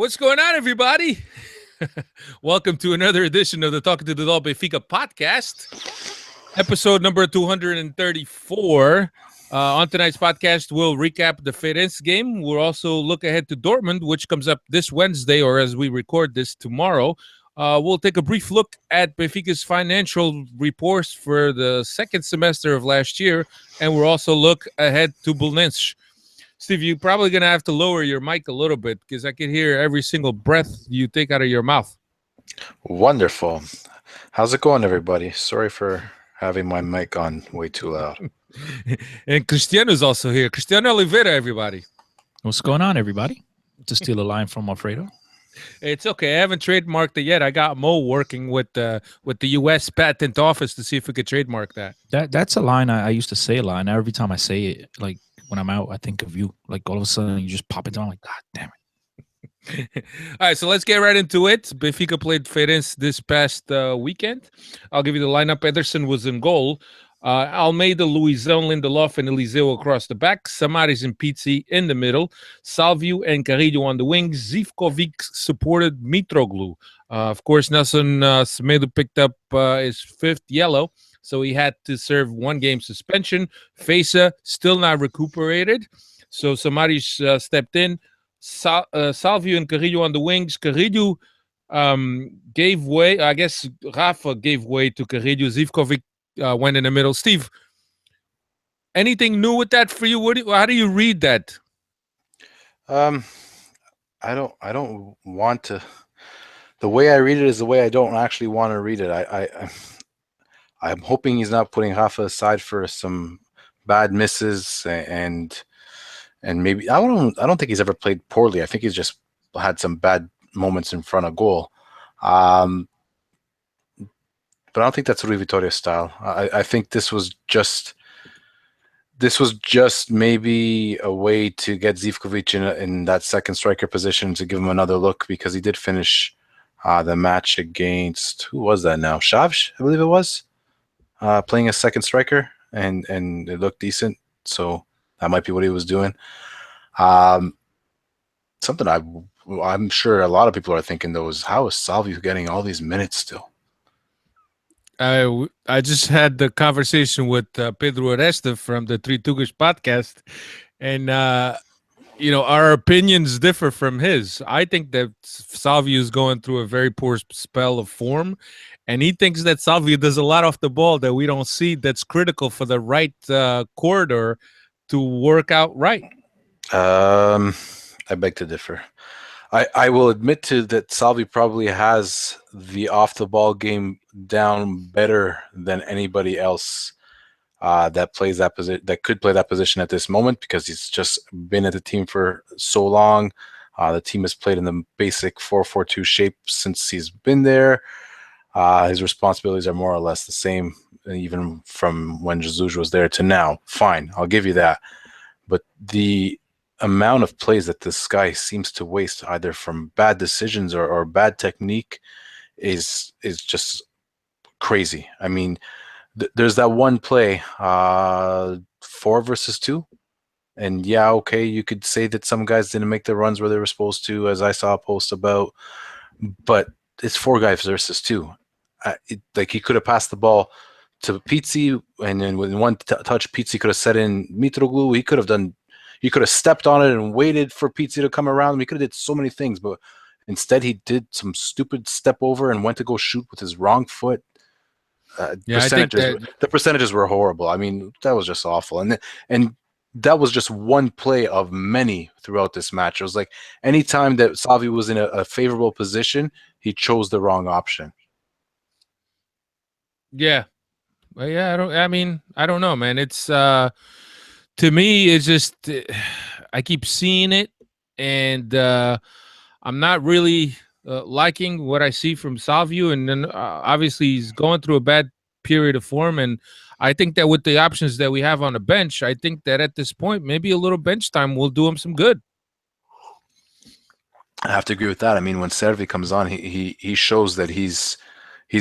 What's going on, everybody? Welcome to another edition of the Talking to the Dog Benfica podcast, episode number 234. On tonight's podcast, we'll recap the Firenze game. We'll also look ahead to Dortmund, which comes up this Wednesday, or as we record this tomorrow. We'll take a brief look at Benfica's financial reports for the second semester of last year, and we'll also look ahead to Belenenses. Steve, you're probably going to have to lower your mic a little bit because I can hear every single breath you take out of your mouth. Wonderful. How's it going, everybody? Sorry for having my mic on way too loud. And Cristiano's also here. Cristiano Oliveira, everybody. What's going on, everybody? To steal a line from Alfredo. It's okay. I haven't trademarked it yet. I got Mo working with the U.S. Patent Office to see if we could trademark that. That's a line I used to say a lot. Now every time I say it, like when I'm out, I think of you. Like all of a sudden, you just pop it down. Like, God damn it! All right, so let's get right into it. Benfica played Firenze this past weekend. I'll give you the lineup. Ederson was in goal. Almeida, Luizão, Lindelof, and Eliseu across the back. Samaris and Pizzi in the middle. Salvio and Carrillo on the wings. Zivkovic supported Mitroglou. Of course, Nelson Semedo picked up his fifth yellow, so he had to serve one game suspension. Fesa still not recuperated, so Samaris stepped in. Salvio and Carrillo on the wings. Carrillo gave way. I guess Rafa gave way to Carrillo. Zivkovic went in the middle. Steve, anything new with that for you? How do you read that? I don't want to. The way I read it is the way I don't actually want to read it. I'm hoping he's not putting Rafa aside for some bad misses and maybe I don't think he's ever played poorly. I think he's just had some bad moments in front of goal. But I don't think that's Rui Vitoria's style. I think this was just maybe a way to get Zivkovic in that second striker position to give him another look, because he did finish the match against, who was that now? Chaves, I believe it was, playing a second striker, and it looked decent. So that might be what he was doing. Something I'm sure a lot of people are thinking, though, is how is Salvio getting all these minutes still? I just had the conversation with Pedro Aresta from the Three Tugas podcast, and our opinions differ from his. I think that Salvio is going through a very poor spell of form, and he thinks that Salvio does a lot off the ball that we don't see that's critical for the right corridor to work out right. I beg to differ. I will admit to that Salvi probably has the off-the-ball game down better than anybody else that plays that position, that could play that position at this moment, because he's just been at the team for so long. The team has played in the basic 4-4-2 shape since he's been there. His responsibilities are more or less the same, even from when Jesus was there to now. Fine, I'll give you that. But the amount of plays that this guy seems to waste, either from bad decisions or bad technique, is just crazy. I mean, there's that one play, 4 versus 2, and yeah, okay, you could say that some guys didn't make the runs where they were supposed to, as I saw a post about, but it's 4 guys versus 2. Like, he could have passed the ball to Pizzi, and then with one touch, Pizzi could have set in Mitroglou. He could have stepped on it and waited for Pizzi to come around. He could have did so many things, but instead he did some stupid step over and went to go shoot with his wrong foot. The percentages were horrible. I mean, that was just awful. And that was just one play of many throughout this match. It was like anytime that Salvi was in a favorable position, he chose the wrong option. Yeah. Well, yeah, I don't know, man. It's to me, it's just I keep seeing it, and I'm not really liking what I see from Salvio. And then obviously he's going through a bad period of form, and I think that with the options that we have on the bench, I think that at this point, maybe a little bench time will do him some good. I have to agree with that. I mean, when Servi comes on, he shows that he's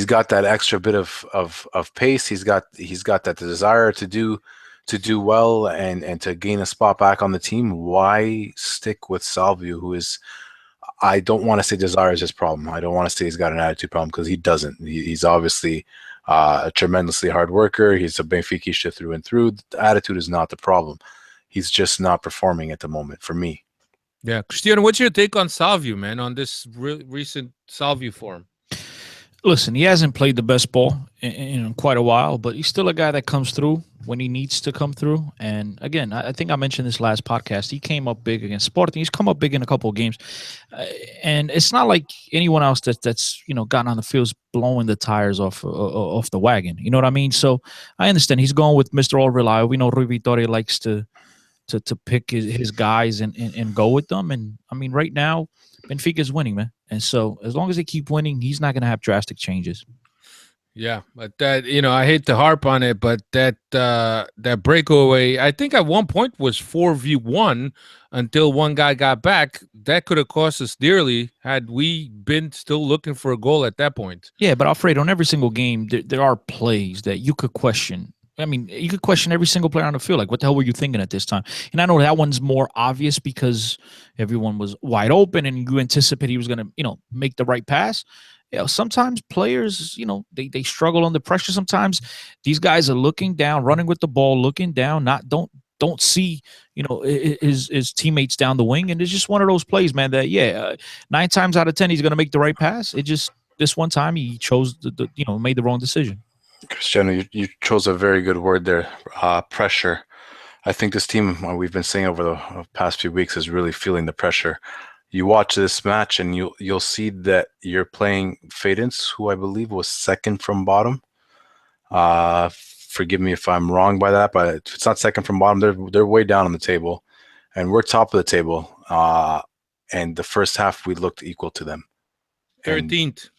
got that extra bit of pace. He's got that desire to do well and to gain a spot back on the team. Why stick with Salvio, who is I don't want to say desire is his problem. I don't want to say he's got an attitude problem because he doesn't. He's obviously a tremendously hard worker. He's a Benfica through and through. The attitude is not the problem. He's just not performing at the moment for me. Yeah, Cristiano, what's your take on Salvio, man, on this recent Salvio form? Listen, he hasn't played the best ball in quite a while, but he's still a guy that comes through when he needs to come through. And again, I think I mentioned this last podcast. He came up big against Sporting. He's come up big in a couple of games, and it's not like anyone else that's gotten on the field blowing the tires off the wagon. You know what I mean? So I understand he's going with Mr. All Reliable. We know Rui Vitória likes to pick his guys and go with them. And I mean, right now, Benfica's winning, man. And so as long as they keep winning, he's not going to have drastic changes. Yeah, but that, I hate to harp on it, but that breakaway, I think at one point was 4v1 until one guy got back. That could have cost us dearly had we been still looking for a goal at that point. Yeah, but Alfredo, on every single game, there are plays that you could question. I mean, you could question every single player on the field. Like, what the hell were you thinking at this time? And I know that one's more obvious because everyone was wide open and you anticipate he was going to, make the right pass. Sometimes players, they struggle under pressure. Sometimes these guys are looking down, running with the ball, looking down, don't see, his teammates down the wing. And it's just one of those plays, man, that, 9 times out of 10, he's going to make the right pass. It just, this one time he chose made the wrong decision. Cristiano, you chose a very good word there, pressure. I think this team, we've been saying over the past few weeks, is really feeling the pressure. You watch this match and you'll see that you're playing Fadens, who I believe was second from bottom. Forgive me if I'm wrong by that, but if it's not second from bottom, they're way down on the table, and we're top of the table. And the first half we looked equal to them. 13th.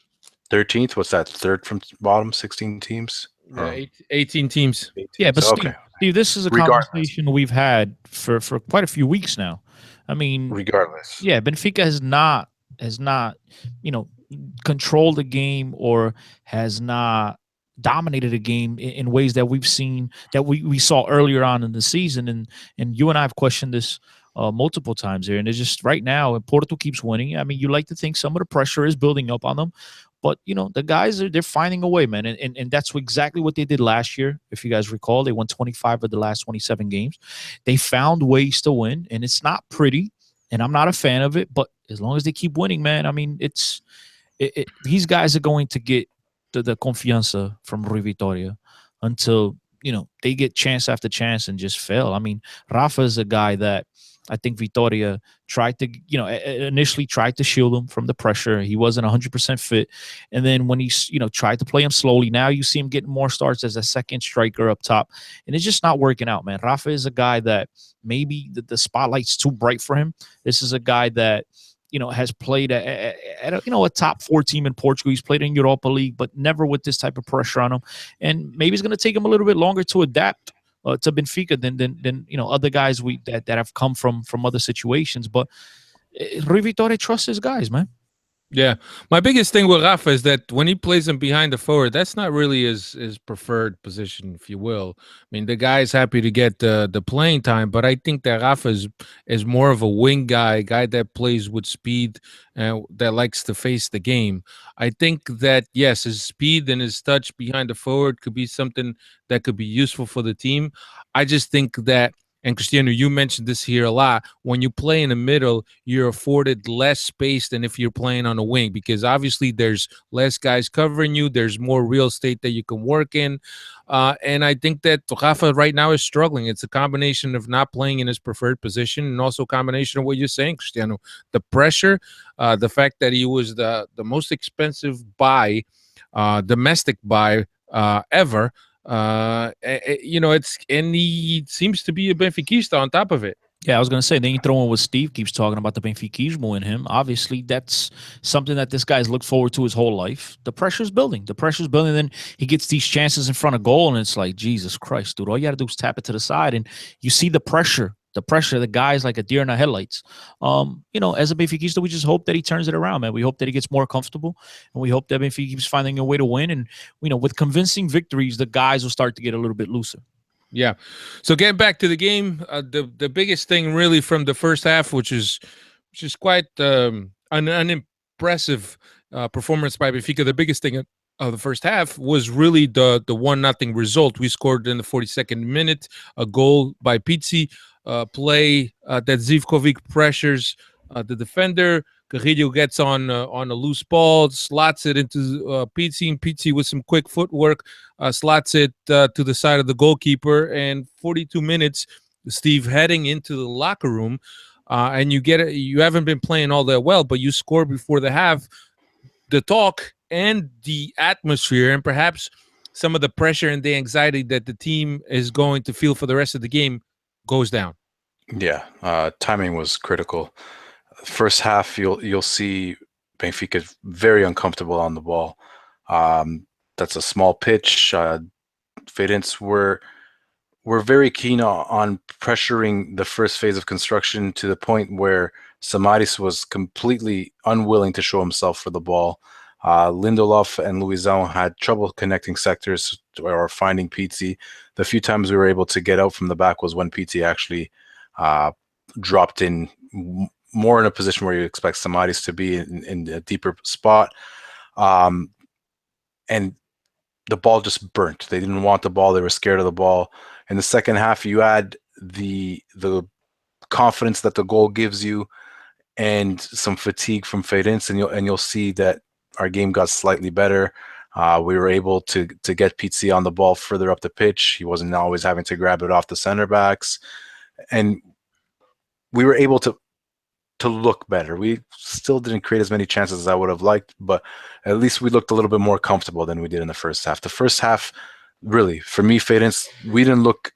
13th? What's that? Third from bottom? 16 teams? Yeah, 18 teams. 18. Yeah, but Steve, this is a conversation we've had for quite a few weeks now. I mean, regardless, yeah, Benfica has not controlled the game or has not dominated a game in ways that we've seen that we saw earlier on in the season. And you and I have questioned this multiple times here. And it's just right now, Porto keeps winning. I mean, you like to think some of the pressure is building up on them. But, the guys, they're finding a way, man. And that's exactly what they did last year. If you guys recall, they won 25 of the last 27 games. They found ways to win, and it's not pretty, and I'm not a fan of it. But as long as they keep winning, man, I mean, these guys are going to get the confianza from Rui Vitória until, they get chance after chance and just fail. I mean, Rafa is a guy that I think Vitória tried to, initially tried to shield him from the pressure. He wasn't 100% fit. And then when he, tried to play him slowly, now you see him getting more starts as a second striker up top. And it's just not working out, man. Rafa is a guy that maybe the spotlight's too bright for him. This is a guy that, has played at a top 4 team in Portugal. He's played in Europa League, but never with this type of pressure on him. And maybe it's going to take him a little bit longer to adapt to Benfica than other guys that have come from other situations. But Rui Vitória trusts his guys, man. Yeah, my biggest thing with Rafa is that when he plays him behind the forward, that's not really his preferred position, if you will. I mean, the guy is happy to get the playing time, but I think that Rafa is more of a wing guy that plays with speed and that likes to face the game. I think that, yes, his speed and his touch behind the forward could be something that could be useful for the team. I just think that, and Cristiano, you mentioned this here a lot, when you play in the middle, you're afforded less space than if you're playing on a wing, because obviously there's less guys covering you. There's more real estate that you can work in. And I think that Rafa right now is struggling. It's a combination of not playing in his preferred position and also a combination of what you're saying, Cristiano. The pressure, the fact that he was the most expensive buy, domestic buy ever. He seems to be a Benfiquista on top of it. Yeah, I was going to say, then you throw in what Steve keeps talking about, the Benfiquismo in him. Obviously, that's something that this guy's looked forward to his whole life. The pressure's building. Then he gets these chances in front of goal, and it's like, Jesus Christ, dude, all you got to do is tap it to the side, and you see the pressure, the guy's like a deer in the headlights. As a Benfiquista, we just hope that he turns it around, man. We hope that he gets more comfortable, and we hope that Benfica keeps finding a way to win. And, with convincing victories, the guys will start to get a little bit looser. Yeah. So getting back to the game, the biggest thing really from the first half, which is quite an impressive performance by Benfica. The biggest thing of the first half was really the 1-0 result. We scored in the 42nd minute, a goal by Pizzi, play that Zivkovic pressures the defender. Carrillo gets on a loose ball, slots it into Pizzi, and Pizzi with some quick footwork slots it to the side of the goalkeeper. And 42 minutes, Steve, heading into the locker room, and you haven't been playing all that well, but you score before the half. The talk and the atmosphere, and perhaps some of the pressure and the anxiety that the team is going to feel for the rest of the game, goes down. Yeah, timing was critical. First half, you'll see Benfica very uncomfortable on the ball. That's a small pitch. Feirense were very keen on pressuring the first phase of construction to the point where Samaris was completely unwilling to show himself for the ball. Lindelof and Luizão had trouble connecting sectors or finding Pizzi. The few times we were able to get out from the back was when Pizzi actually dropped in more in a position where you expect Samaris to be in a deeper spot. And the ball just burnt. They didn't want the ball. They were scared of the ball. In the second half, you add the confidence that the goal gives you and some fatigue from Feirense, and you'll see that our game got slightly better. We were able to get Pizzi on the ball further up the pitch. He wasn't always having to grab it off the center backs, and we were able to look better. We still didn't create as many chances as I would have liked, but at least we looked a little bit more comfortable than we did in the first half. The first half, really, for me, Feirense, we didn't look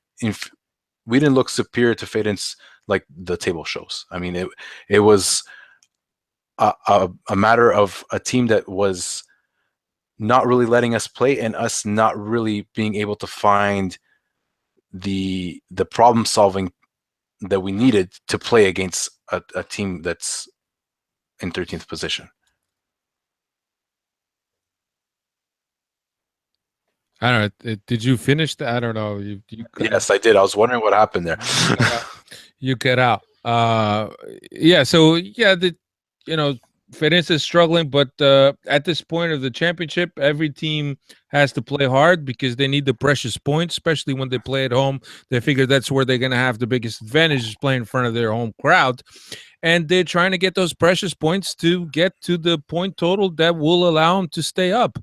superior to Feirense like the table shows. I mean, it was a matter of a team that was not really letting us play and us not really being able to find the problem solving that we needed to play against a team that's in 13th position. I don't know. Did you finish that? I don't know. Yes, I did. I was wondering what happened there. You get out. Yeah. So yeah, Feirense is struggling, but at this point of the championship, every team has to play hard because they need the precious points, especially when they play at home. They figure that's where they're going to have the biggest advantage, is playing in front of their home crowd. And they're trying to get those precious points to get to the point total that will allow them to stay up.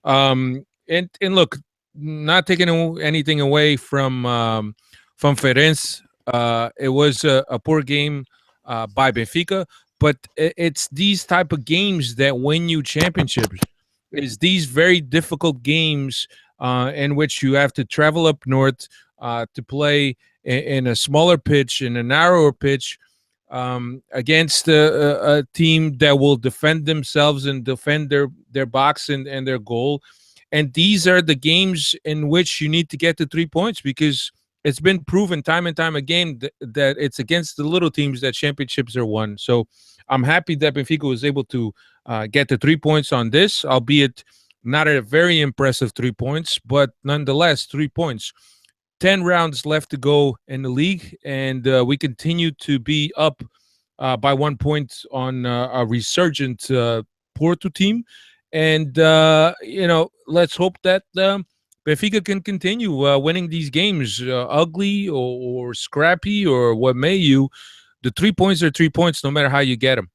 And look, not taking anything away from Feirense. It was a poor game by Benfica, but it's these type of games that win you championships. It's these very difficult games in which you have to travel up north to play in a smaller pitch, in a narrower pitch, against a team that will defend themselves and defend their box and their goal. And these are the games in which you need to get the 3 points, because it's been proven time and time again that it's against the little teams that championships are won. So I'm happy that Benfica was able to get the 3 points on this, albeit not a very impressive 3 points, but nonetheless 3 points. 10 rounds left to go in the league, and we continue to be up by 1 point on a resurgent Porto team. And, let's hope that Benfica can continue winning these games, ugly or scrappy or what may you. The 3 points are 3 points no matter how you get them.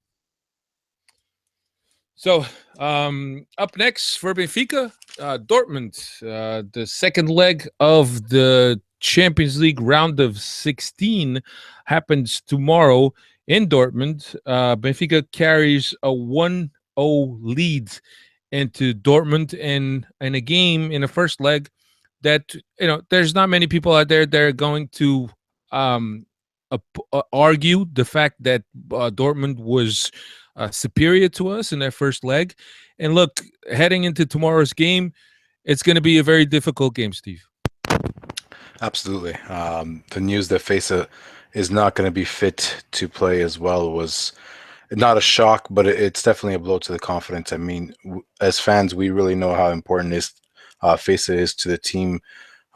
So up next for Benfica, Dortmund, the second leg of the Champions League round of 16 happens tomorrow in Dortmund. Benfica carries a 1-0 lead into Dortmund in a game in the first leg that, there's not many people out there that are going to argue the fact that Dortmund was superior to us in their first leg. And look, heading into tomorrow's game, it's going to be a very difficult game, Steve. Absolutely. The news that Fesa is not going to be fit to play as well was not a shock, but it's definitely a blow to the confidence. I mean, as fans, we really know how important Fesa is to the team.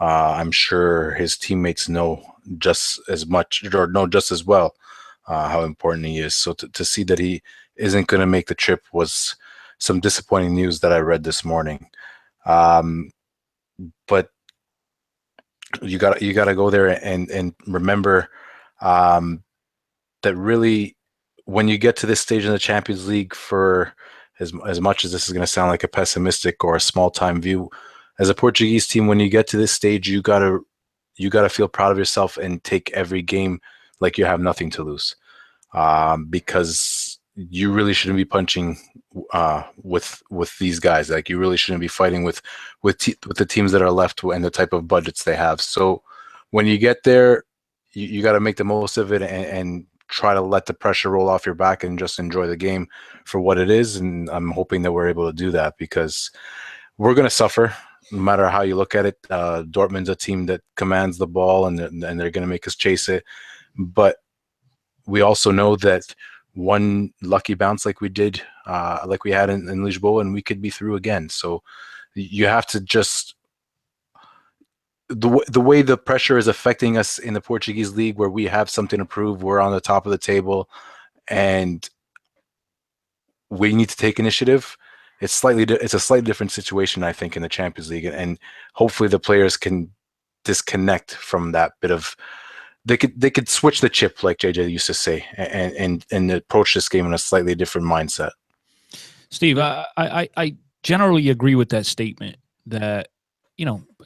I'm sure his teammates know just as much, or know just as well, how important he is. So to see that he isn't going to make the trip was some disappointing news that I read this morning. But you got to go there and remember that really, when you get to this stage in the Champions League, for as much as this is going to sound like a pessimistic or a small time view, as a Portuguese team, when you get to this stage, you gotta feel proud of yourself and take every game like you have nothing to lose, because you really shouldn't be punching with these guys. Like, you really shouldn't be fighting with the teams that are left and the type of budgets they have. So when you get there, you got to make the most of it and try to let the pressure roll off your back and just enjoy the game for what it is. And I'm hoping that we're able to do that, because we're going to suffer no matter how you look at it. Dortmund's a team that commands the ball, and they're going to make us chase it. But we also know that one lucky bounce like we did, like we had in Lisboa, and we could be through again. So you have to just, the way the pressure is affecting us in the Portuguese league, where we have something to prove, we're on the top of the table, and we need to take initiative. It's a slightly different situation, I think, in the Champions League, and hopefully the players can disconnect from that bit of. They could switch the chip, like JJ used to say, and approach this game in a slightly different mindset. Steve, I generally agree with that statement that,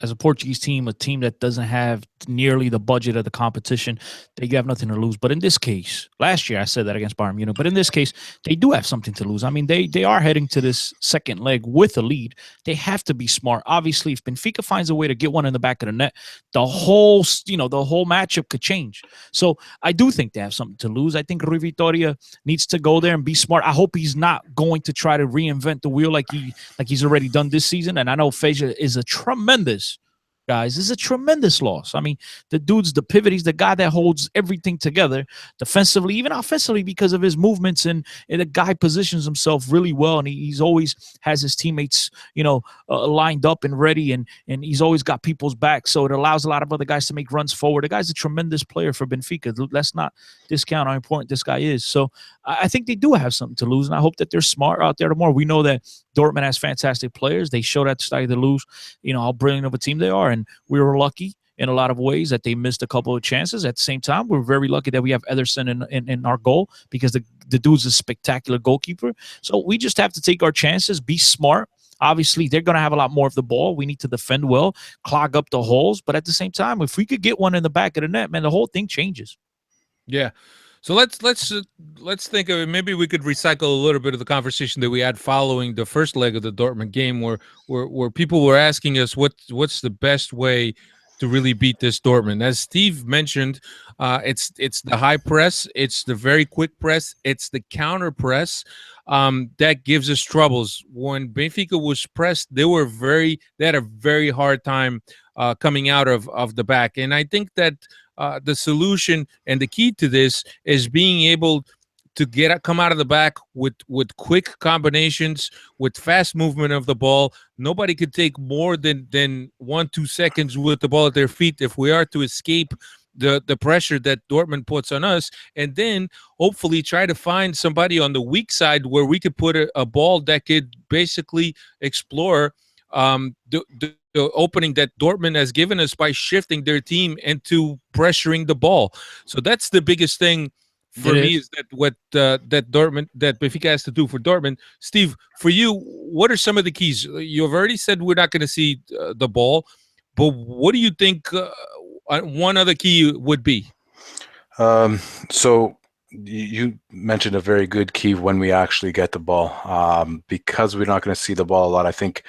as a Portuguese team, a team that doesn't have nearly the budget of the competition, they have nothing to lose. But in this case, last year I said that against Bayern Munich, but in this case, they do have something to lose. I mean, they are heading to this second leg with a lead. They have to be smart. Obviously, if Benfica finds a way to get one in the back of the net, the whole matchup could change. So I do think they have something to lose. I think Rui Vitoria needs to go there and be smart. I hope he's not going to try to reinvent the wheel like he's already done this season. And I know Feja is a tremendous guys. This is a tremendous loss. I mean, the dude's the pivot. He's the guy that holds everything together defensively, even offensively, because of his movements, and the guy positions himself really well. And he's always has his teammates, lined up and ready, and he's always got people's back. So it allows a lot of other guys to make runs forward. The guy's a tremendous player for Benfica. Let's not discount how important this guy is. So I think they do have something to lose, and I hope that they're smart out there tomorrow. We know that Dortmund has fantastic players. They showed at the start of the lose, how brilliant of a team they are. And we were lucky in a lot of ways that they missed a couple of chances. At the same time, we're very lucky that we have Ederson in our goal, because the dude's a spectacular goalkeeper. So we just have to take our chances, be smart. Obviously, they're going to have a lot more of the ball. We need to defend well, clog up the holes. But at the same time, if we could get one in the back of the net, man, the whole thing changes. Yeah. So let's think of it. Maybe we could recycle a little bit of the conversation that we had following the first leg of the Dortmund game, where people were asking us what's the best way to really beat this Dortmund. As Steve mentioned, it's the high press, it's the very quick press, it's the counter press that gives us troubles. When Benfica was pressed, they had a very hard time coming out of the back, and I think that the solution and the key to this is being able to come out of the back with quick combinations, with fast movement of the ball. Nobody could take more than 1-2 seconds with the ball at their feet if we are to escape the pressure that Dortmund puts on us, and then hopefully try to find somebody on the weak side where we could put a ball that could basically explore the opening that Dortmund has given us by shifting their team into pressuring the ball. So that's the biggest thing for me, is that what that Benfica has to do for Dortmund. Steve, for you, what are some of the keys? You've already said we're not going to see the ball, but what do you think one other key would be? So you mentioned a very good key when we actually get the ball. Because we're not going to see the ball a lot, I think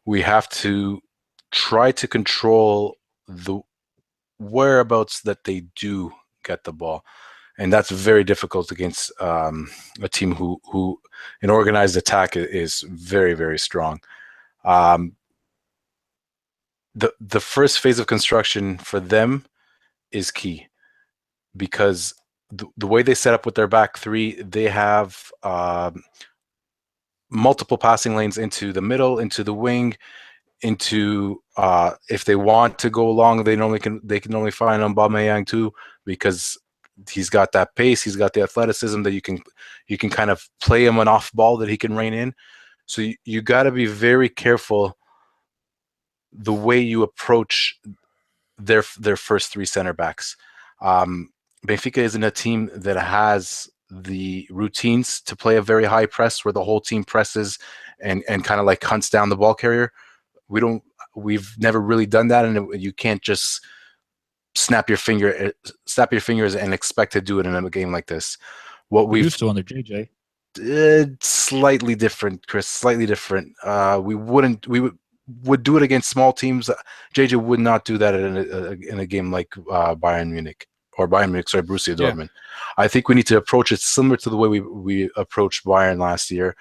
we have to try to control the whereabouts that they do get the ball. And that's very difficult against a team who in organized attack is very, very strong. The first phase of construction for them is key, because the way they set up with their back three, they have multiple passing lanes into the middle, into the wing, into if they want to go long, they can only find Aubameyang too, because He's got that pace. He's got the athleticism that you can kind of play him an off ball that he can rein in. So you got to be very careful the way you approach their first three center backs. Benfica isn't a team that has the routines to play a very high press where the whole team presses and kind of like hunts down the ball carrier. We've never really done that, and you can't just snap your fingers and expect to do it in a game like this. What We we've used to under JJ. slightly different, Chris. Slightly different. We would do it against small teams. JJ would not do that in a game like Bayern Munich or Borussia Dortmund. I think we need to approach it similar to the way we approached Bayern last year.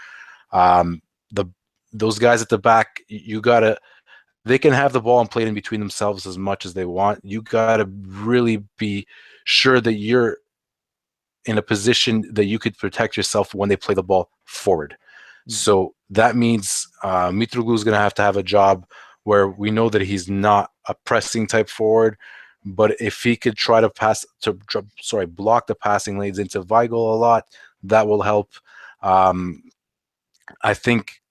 Those guys at the back, they can have the ball and play it in between themselves as much as they want. You got to really be sure that you're in a position that you could protect yourself when they play the ball forward. So that means Mitroglou is going to have a job where we know that he's not a pressing type forward, but if he could try to block the passing lanes into Weigl a lot, that will help. I think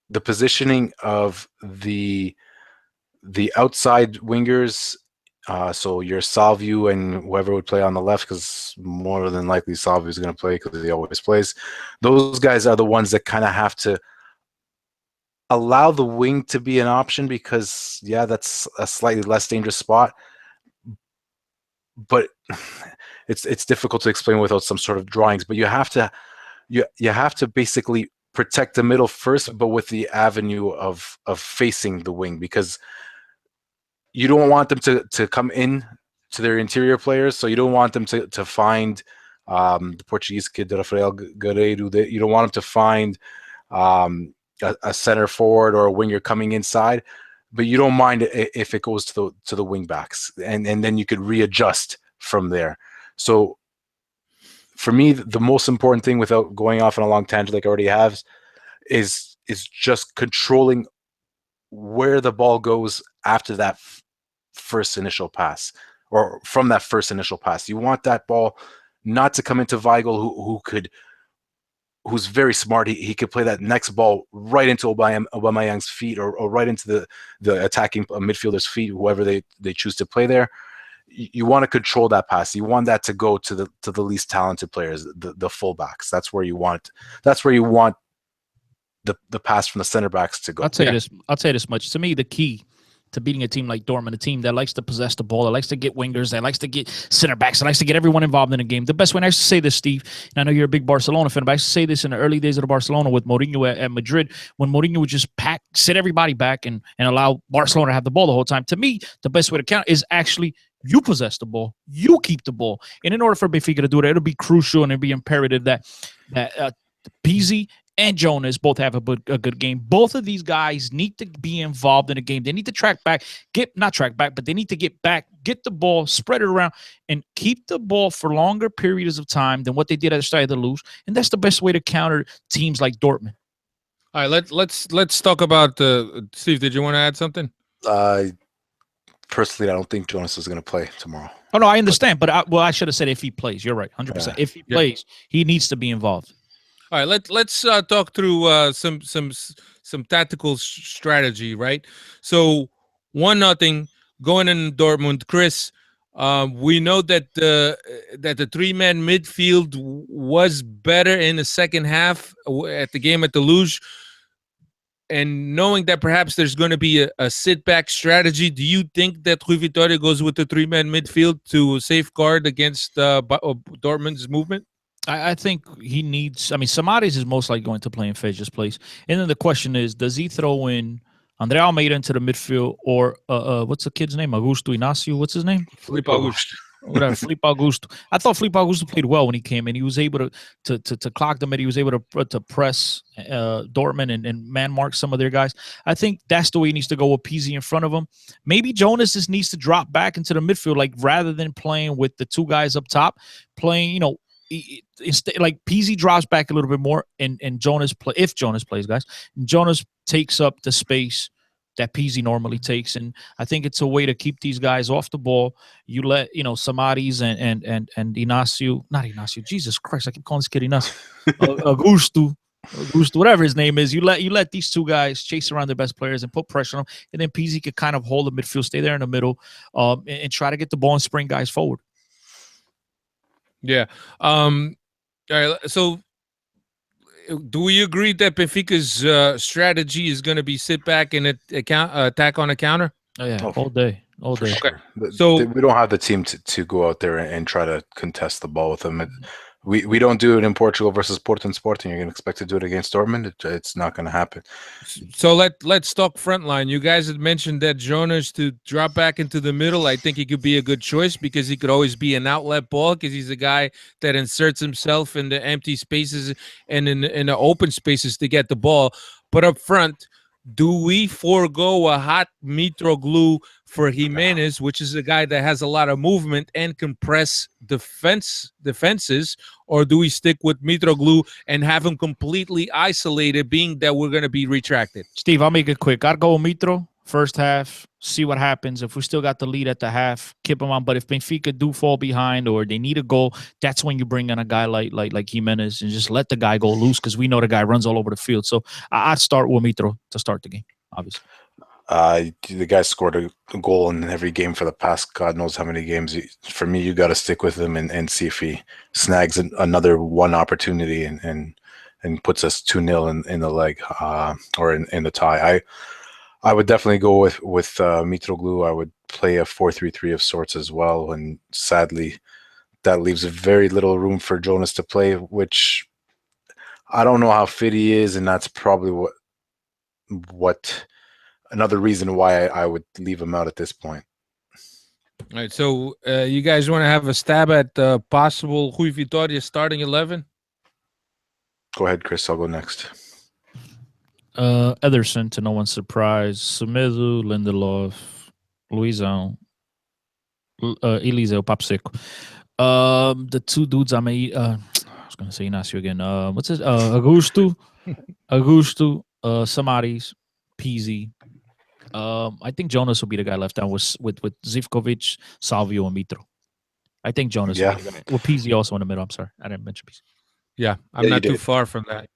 the positioning of the outside wingers, so your Salvio and whoever would play on the left, because more than likely Salvio is going to play because he always plays. Those guys are the ones that kind of have to allow the wing to be an option because, that's a slightly less dangerous spot. But it's difficult to explain without some sort of drawings. But you have to basically protect the middle first, but with the avenue of facing the wing, because you don't want them to come in to their interior players. So you don't want them to find the Portuguese kid, Rafael Guerreiro. You don't want them to find a center forward or a winger coming inside, but you don't mind if it goes to the wing backs, and then you could readjust from there. So for me, the most important thing, without going off on a long tangent like I already have, is just controlling where the ball goes after that first initial pass, or from that first initial pass. You want that ball not to come into Weigl, who's very smart. He could play that next ball right into Aubameyang's feet, or right into the attacking midfielder's feet, whoever they choose to play there. You want to control that pass. You want that to go to the least talented players, the fullbacks. That's where you want the pass from the center backs to go. I'll tell you this much. To me, the key to beating a team like Dortmund, a team that likes to possess the ball, that likes to get wingers, that likes to get center backs, that likes to get everyone involved in the game. The best way, and I used to say this, Steve, and I know you're a big Barcelona fan, but I used to say this in the early days of the Barcelona with Mourinho at Madrid, when Mourinho would just sit everybody back and allow Barcelona to have the ball the whole time. To me, the best way to count is actually you possess the ball, you keep the ball. And in order for Benfica to do that, it'll be crucial and it'll be imperative that Pizzi and Jonas both have a good game. Both of these guys need to be involved in the game. They need to but they need to get back, get the ball, spread it around, and keep the ball for longer periods of time than what they did at the start of the lose. And that's the best way to counter teams like Dortmund. All right, let's talk about Steve. Did you want to add something? Personally, I don't think Jonas is going to play tomorrow. Oh no, I understand, but I should have said if he plays. You're right, 100%. If he plays, he needs to be involved. All right, let's talk through some tactical strategy, right? So 1-0 going in Dortmund. Chris, we know that the three-man midfield was better in the second half at the game at the Luge. And knowing that perhaps there's going to be a sit-back strategy, do you think that Rui Vitória goes with the three-man midfield to safeguard against Dortmund's movement? I think he needs. I mean, Samaris is most likely going to play in Feja's place, and then the question is, does he throw in Andre Almeida into the midfield, or what's the kid's name? Augusto Inácio. What's his name? Felipe Augusto. Whatever. Felipe Augusto. I thought Felipe Augusto played well when he came in. He was able to clock them, and he was able to press Dortmund and man mark some of their guys. I think that's the way he needs to go with Pizzi in front of him. Maybe Jonas just needs to drop back into the midfield, like rather than playing with the two guys up top, playing like Pizzi drops back a little bit more, and Jonas if Jonas plays, guys, Jonas takes up the space that Pizzi normally takes. And I think it's a way to keep these guys off the ball. You let, Samaris and Inacio, not Inacio, Jesus Christ, I keep calling this kid Inacio, Augusto, whatever his name is. You let these two guys chase around their best players and put pressure on them, and then Pizzi could kind of hold the midfield, stay there in the middle, and try to get the ball and spring guys forward. Yeah. All right. So, do we agree that Benfica's strategy is going to be sit back and attack on a counter? Oh, yeah, all day. For sure. Okay. So we don't have the team to go out there and try to contest the ball with them. We don't do it in Portugal versus Porto and Sporting. You're going to expect to do it against Dortmund. It's not going to happen. So let's talk front line. You guys had mentioned that Jonas to drop back into the middle. I think he could be a good choice because he could always be an outlet ball because he's a guy that inserts himself in the empty spaces and in the open spaces to get the ball. But up front, do we forego a hot Mitroglou for Jimenez, which is a guy that has a lot of movement and can press defenses, or do we stick with Mitroglou and have him completely isolated, being that we're going to be retracted? Steve, I'll make it quick. I'd go with Mitro first half, see what happens. If we still got the lead at the half, keep him on. But if Benfica do fall behind or they need a goal, that's when you bring in a guy like Jimenez and just let the guy go loose because we know the guy runs all over the field. So I'd start with Mitro to start the game, obviously. The guy scored a goal in every game for the past God knows how many games. For me, you got to stick with him and see if he snags another one opportunity and puts us 2-0 in the leg or in the tie. I would definitely go with Mitroglou. I would play a 4-3-3 of sorts as well. And sadly, that leaves very little room for Jonas to play, which I don't know how fit he is, and that's probably what another reason why I would leave him out at this point. All right, so you guys want to have a stab at possible Rui Vitória starting 11? Go ahead, Chris. I'll go next. Ederson, to no one's surprise. Semedo, Lindelof, Luizão, Eliseu, Papo Seco. The two dudes I was going to say Inacio again. What's it? Augusto, Samaris, Pizzi. I think Jonas will be the guy left down with Zivkovic, Salvio, and Mitro. I think Jonas will be the guy. Well, Pizzi also in the middle. I'm sorry. I didn't mention Pizzi. Yeah, I'm not too far from that.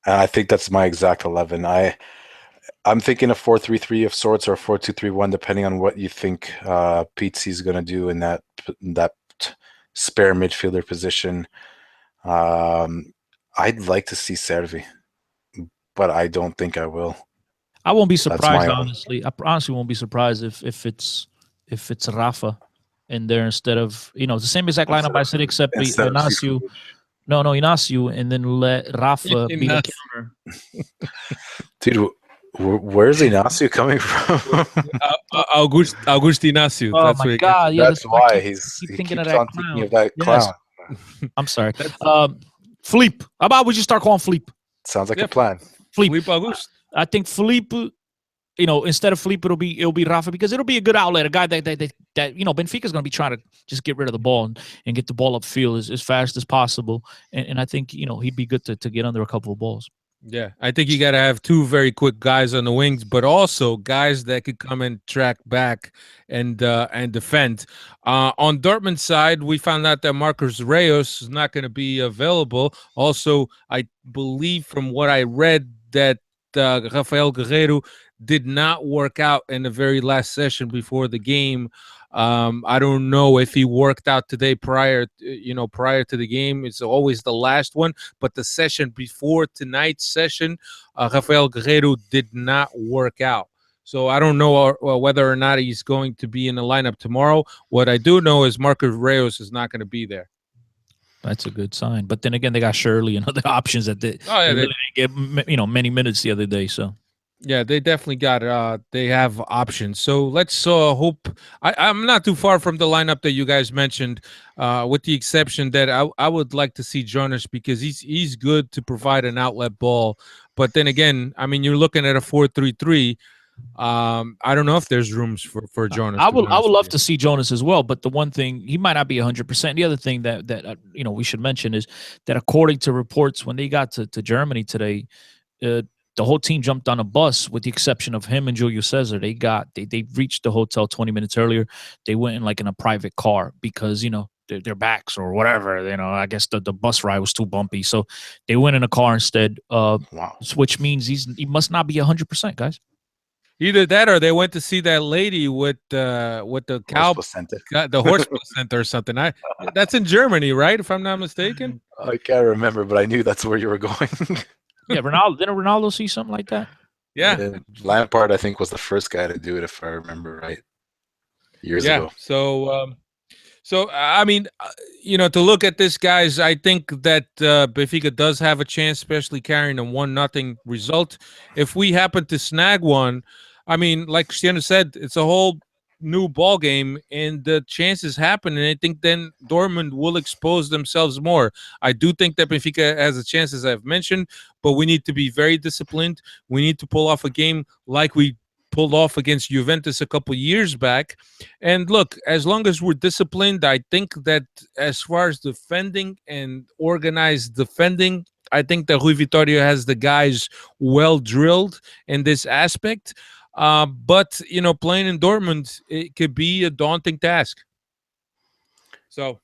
And I think that's my exact 11. I'm thinking a 4-3-3 of sorts or 4-2-3-1, depending on what you think Pizzi is going to do in that spare midfielder position. I'd like to see Servi, but I don't think I will. I won't be surprised, honestly. I honestly won't be surprised if it's Rafa in there instead of, it's the same exact lineup I said, except Inacio. No, Inacio, and then let Rafa be the counter. Dude, where's Inacio coming from? August Inacio. Oh that's my God! Yeah, that's why he keeps on thinking of that clown. I'm sorry. Philippe. How about we just start calling Philippe? Sounds like a plan. Philippe August. I think Philippe, instead of Philippe, it'll be Rafa because it'll be a good outlet, a guy that Benfica's going to be trying to just get rid of the ball and get the ball upfield as fast as possible. And I think, he'd be good to get under a couple of balls. Yeah, I think you got to have two very quick guys on the wings, but also guys that could come and track back and defend. On Dortmund's side, we found out that Marcos Reyes is not going to be available. Also, I believe from what I read that Rafael Guerreiro did not work out in the very last session before the game. I don't know if he worked out today prior to the game. It's always the last one, but the session before tonight's session, Rafael Guerreiro did not work out. So I don't know whether or not he's going to be in the lineup tomorrow. What I do know is Marcos Reyes is not going to be there. That's a good sign. But then again, they got Shirley and other options that they really didn't get many minutes the other day. So yeah, they definitely got they have options. So let's hope. I'm not too far from the lineup that you guys mentioned, with the exception that I would like to see Jonas because he's good to provide an outlet ball. But then again, I mean, you're looking at a 4-3-3. I don't know if there's rooms for Jonas. I would love to see Jonas as well, but the one thing, he might not be 100%. The other thing that we should mention is that according to reports, when they got to Germany today, the whole team jumped on a bus with the exception of him and Julio Cesar. They reached the hotel 20 minutes earlier. They went in a private car because, their backs or whatever, I guess the bus ride was too bumpy. So they went in a car instead, Wow. which means he must not be 100%, guys. Either that or they went to see that lady with the cow, the horse placenta or something. That's in Germany, right? If I'm not mistaken. I can't remember, but I knew that's where you were going. Yeah, didn't Ronaldo see something like that? Yeah. Lampard, I think, was the first guy to do it, if I remember right, years ago. So I mean, to look at this, guys, I think that Benfica does have a chance, especially carrying a 1-0 result. If we happen to snag one, I mean, like Cristiano said, it's a whole new ball game, and the chances happen. And I think then Dortmund will expose themselves more. I do think that Benfica has a chance, as I've mentioned, but we need to be very disciplined. We need to pull off a game like we pulled off against Juventus a couple years back. And look, as long as we're disciplined, I think that as far as defending and organized defending, I think that Rui Vitoria has the guys well drilled in this aspect. But playing in Dortmund, it could be a daunting task. So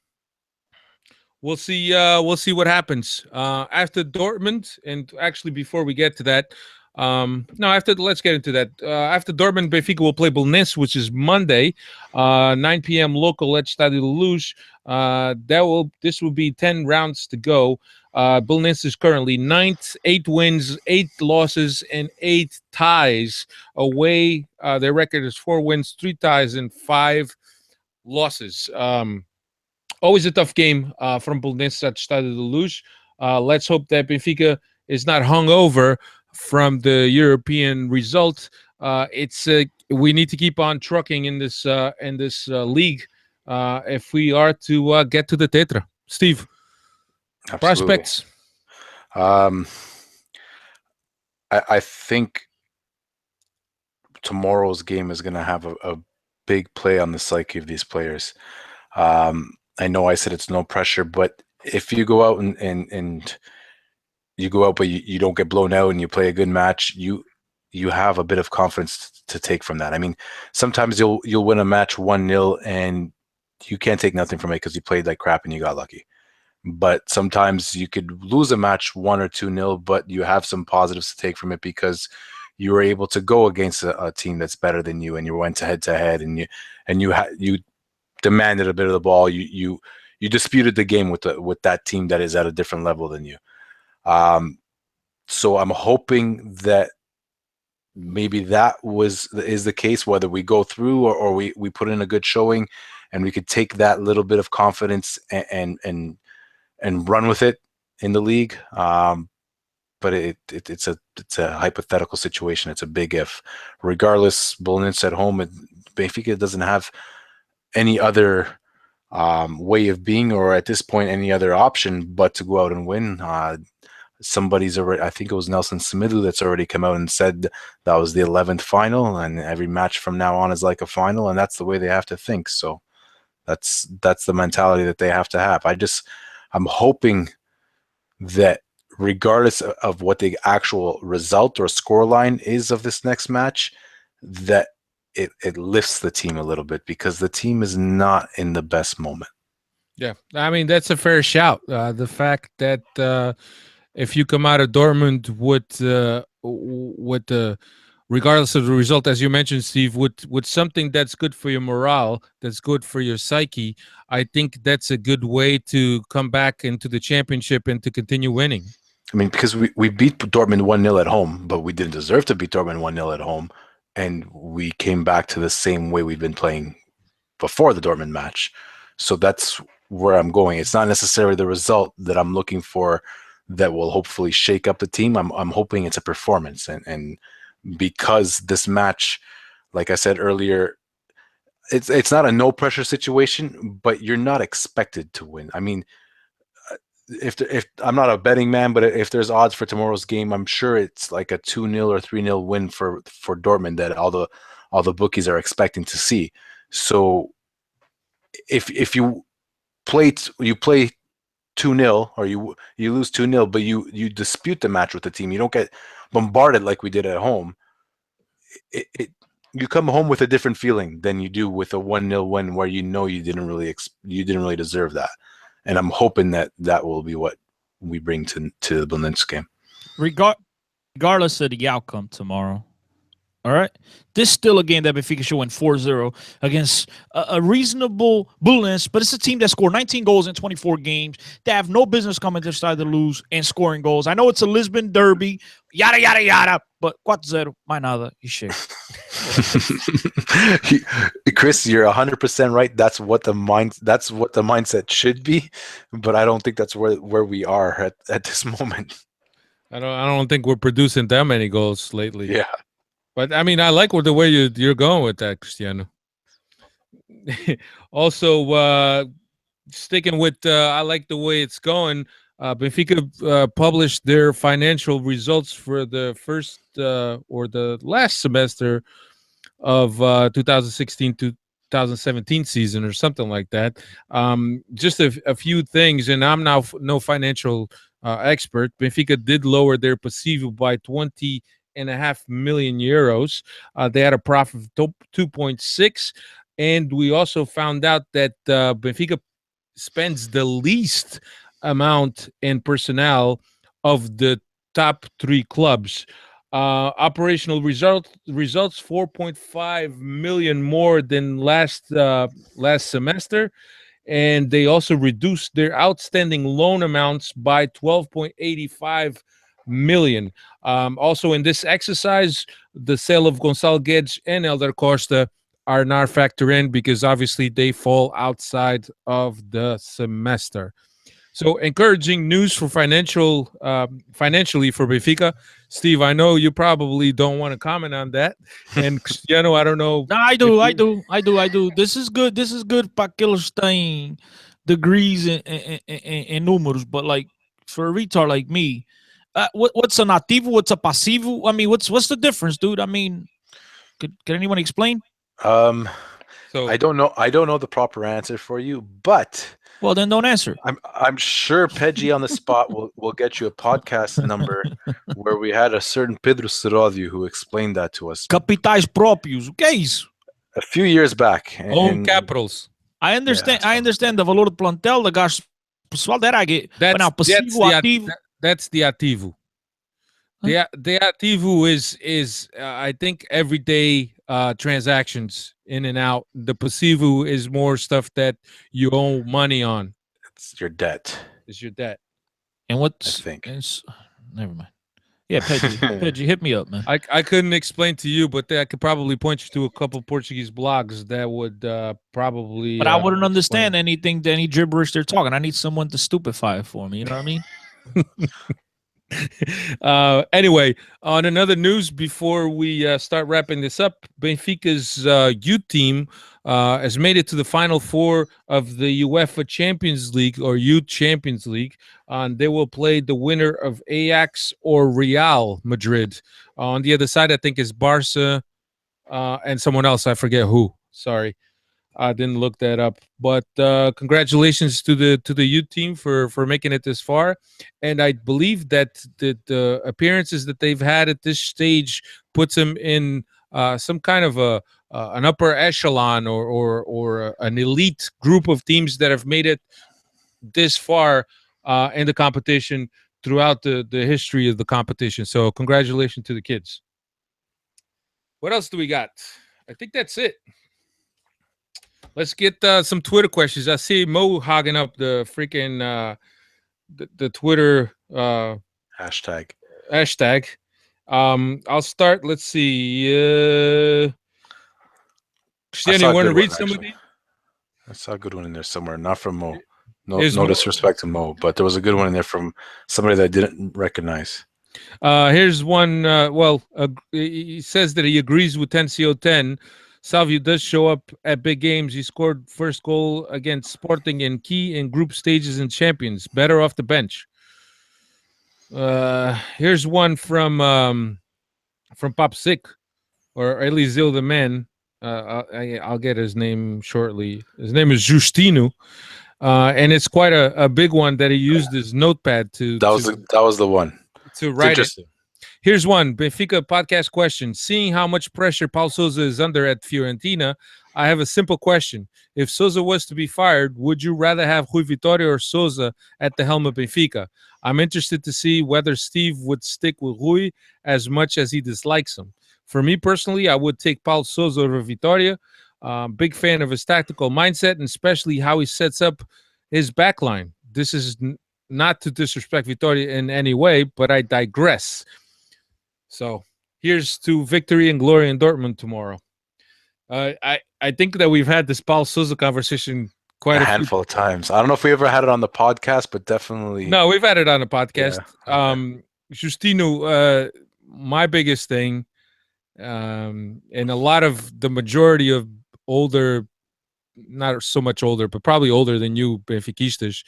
we'll see. We'll see what happens after Dortmund. And actually, before we get to that, let's get into that. After Dortmund, Benfica will play Belenenses, which is Monday, 9 p.m. local at Estádio da Luz. This will be 10 rounds to go. Belenenses is currently 9th, 8 wins, 8 losses, and 8 ties. Away, their record is 4 wins, 3 ties, and 5 losses. Always a tough game from Belenenses at Estádio da Luz. Let's hope that Benfica is not hung over from the European result. We need to keep on trucking in this league if we are to get to the Tetra. Steve, Absolutely. Prospects. I think tomorrow's game is going to have a big play on the psyche of these players. I know I said it's no pressure, but if you go out and you go out but you don't get blown out and you play a good match, you have a bit of confidence to take from that. I mean, sometimes you'll win a match 1-0 and you can't take nothing from it because you played like crap and you got lucky. But sometimes you could lose a match 1 or 2-0, but you have some positives to take from it because you were able to go against a team that's better than you, and you went head to head, and you demanded a bit of the ball. You disputed the game with that team that is at a different level than you. So I'm hoping that maybe that is the case, whether we go through or we put in a good showing, and we could take that little bit of confidence and run with it in the league. But it's a hypothetical situation. It's a big if. Regardless, Belenenses at home, Benfica doesn't have any other way of being, or at this point any other option but to go out and win. Somebody's already, I think it was Nelson Semedo, that's already come out and said that was the 11th final, and every match from now on is like a final, and that's the way they have to think. So that's the mentality that they have to have. I'm hoping that regardless of what the actual result or scoreline is of this next match, that it lifts the team a little bit, because the team is not in the best moment. Yeah, I mean, that's a fair shout. The fact that if you come out of Dortmund with regardless of the result, as you mentioned, Steve, with something that's good for your morale, that's good for your psyche, I think that's a good way to come back into the championship and to continue winning. I mean, because we beat Dortmund 1-0 at home, but we didn't deserve to beat Dortmund 1-0 at home, and we came back to the same way we've been playing before the Dortmund match. So that's where I'm going. It's not necessarily the result that I'm looking for that will hopefully shake up the team. I'm hoping it's a performance, and because this match, like I said earlier, it's not a no pressure situation, but you're not expected to win. I mean, if I'm not a betting man, but if there's odds for tomorrow's game, I'm sure it's like a 2-0 or 3-0 win for Dortmund that all the bookies are expecting to see. So if you play 2-0 or you lose 2-0, but you dispute the match with the team. You don't get bombarded like we did at home. You come home with a different feeling than you do with a 1-0 win where you know you didn't really deserve that. And I'm hoping that will be what we bring to the Belenenses game. Regardless of the outcome tomorrow, all right, this is still a game that Benfica should win 4-0 against a reasonable Belenenses, but it's a team that scored 19 goals in 24 games. They have no business coming to decide to lose and scoring goals. I know it's a Lisbon derby, yada, yada, yada, but 4-0, mais nada, e chega. Chris, you're 100% right. That's what the mindset should be, but I don't think that's where we are at this moment. I don't think we're producing that many goals lately. Yeah. But I mean, I like the way you're going with that, Cristiano. Also, sticking with, I like the way it's going. Benfica published their financial results for the first or the last semester of 2016 to 2017 season or something like that. Just a few things, and I'm now no financial expert. Benfica did lower their passivo by 20.5 million euros. They had a profit of 2.6, and we also found out that Benfica spends the least amount in personnel of the top three clubs. Operational results 4.5 million more than last semester, and they also reduced their outstanding loan amounts by 12.85 million. Also in this exercise, the sale of Gonçalo Guedes and Elder Costa are not factored in because obviously they fall outside of the semester. So encouraging news for financially for Benfica. Steve, I know you probably don't want to comment on that, and Cristiano, I don't know. No, I do. This is good. This is good para aqueles têm degrees in números, but like for a retard like me, what's an ativo? What's a passivo? I mean, what's the difference, dude? I mean, can anyone explain? So I don't know the proper answer for you, but well, then don't answer. I'm sure Peggy on the spot will get you a podcast number where we had a certain Pedro Serodio who explained that to us. Capitais próprios. O que é isso? A few years back. Own capitals. I understand. Yeah, I understand the valor do plantel, the gasto pessoal. That I get. That's, now, passivo, ativo. That's the ativo. Huh? The ativo is I think everyday transactions in and out. The passivo is more stuff that you owe money on. It's your debt. It's your debt. And what's I think? Never mind. Yeah, Pedro, hit me up, man. I couldn't explain to you, but I could probably point you to a couple Portuguese blogs that would probably. But I wouldn't understand anything, any gibberish they're talking. I need someone to stupefy it for me. You know what I mean? Anyway, on another news before we start wrapping this up, Benfica's youth team has made it to the Final Four of the UEFA Champions League or Youth Champions League. They will play the winner of Ajax or Real Madrid. On the other side, I think is Barca and someone else. I forget who. Sorry. I didn't look that up, but congratulations to the youth team for making it this far. And I believe that the appearances that they've had at this stage puts them in some kind of an upper echelon or an elite group of teams that have made it this far in the competition throughout the history of the competition. So congratulations to the kids. What else do we got? I think that's it. Let's get some Twitter questions. I see Mo hogging up the freaking the Twitter hashtag. I'll start. Let's see. Cristiano, you want to read some of these? I saw a good one in there somewhere. Not from Mo. No disrespect to Mo, but there was a good one in there from somebody that I didn't recognize. Here's one. He says that he agrees with Tencio 10. Salvio does show up at big games. He scored first goal against Sporting in key in group stages and champions. Better off the bench. Here's one from Pop Sick or Eliseu the man. I'll get his name shortly. His name is Justino. and it's quite a big one that he used his notepad That was the one. to It's write it. interesting. Here's one Benfica podcast question. Seeing how much pressure Paulo Sousa is under at Fiorentina, I have a simple question. If Sousa was to be fired, would you rather have Rui Vitória or Sousa at the helm of Benfica? I'm interested to see whether Steve would stick with Rui as much as he dislikes him. For me personally, I would take Paulo Sousa over Vitória. Big fan of his tactical mindset and especially how he sets up his backline. This is not to disrespect Vitória in any way, but I digress. So here's to victory and glory in Dortmund tomorrow. I think that we've had this Paulo Sousa conversation quite A handful of times. I don't know if we ever had it on the podcast, but definitely. No, we've had it on the podcast. Yeah, okay. Justino, my biggest thing, and a lot of the majority of older, not so much older, but probably older than you, Benfiquistas,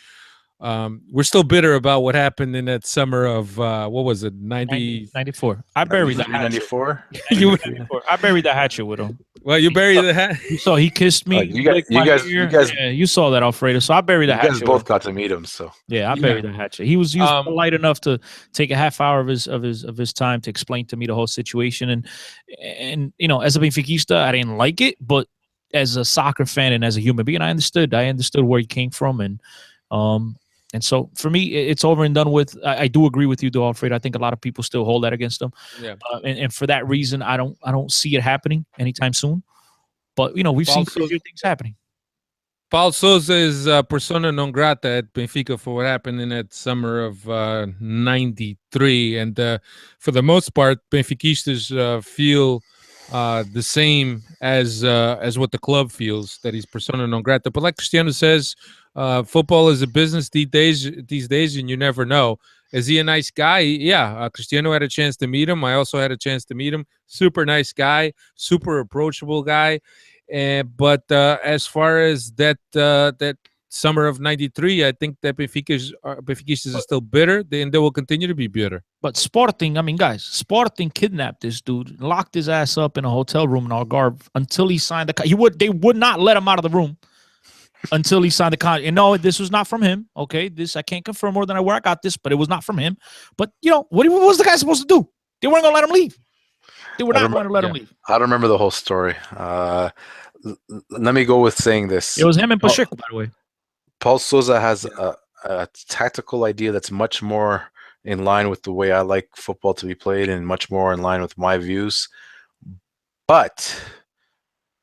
we're still bitter about what happened in that summer of what was it, 94. I buried that 94. hatchet. I buried that hatchet with him. Well, you buried the hat. You saw he kissed me. You guys, yeah, you saw that, Alfredo. So I buried that hatchet. You guys both got to meet him, so yeah, I buried that hatchet. He was polite enough to take a half hour of his time to explain to me the whole situation. And you know, as a Benfiquista, I didn't like it, but as a soccer fan and as a human being, I understood where he came from, and so for me, it's over and done with. I do agree with you, though, Alfredo. I think a lot of people still hold that against him. Yeah. And for that reason, I don't see it happening anytime soon. But you know, we've seen crazier things happening. Paulo Sousa is persona non grata at Benfica for what happened in that summer of '93, and for the most part, Benfiquistas feel the same as what the club feels, that he's persona non grata. But like Cristiano says, football is a business these days, and you never know. Is he a nice guy? Yeah, Cristiano had a chance to meet him. I also had a chance to meet him. Super nice guy, super approachable guy. But as far as that summer of '93, I think that Benfica is still bitter, and they will continue to be bitter. But Sporting, I mean, guys, Sporting kidnapped this dude, locked his ass up in a hotel room in Algarve until he signed the. They would not let him out of the room until he signed the contract. And no, this was not from him. Okay, this I can't confirm more than where I got this, but it was not from him. But you know, what was the guy supposed to do? They weren't gonna let him leave. They were not going to let him leave. I don't remember the whole story. Let me go with saying this. It was him and Pacheco, by the way. Paulo Sousa has a tactical idea that's much more in line with the way I like football to be played and much more in line with my views. But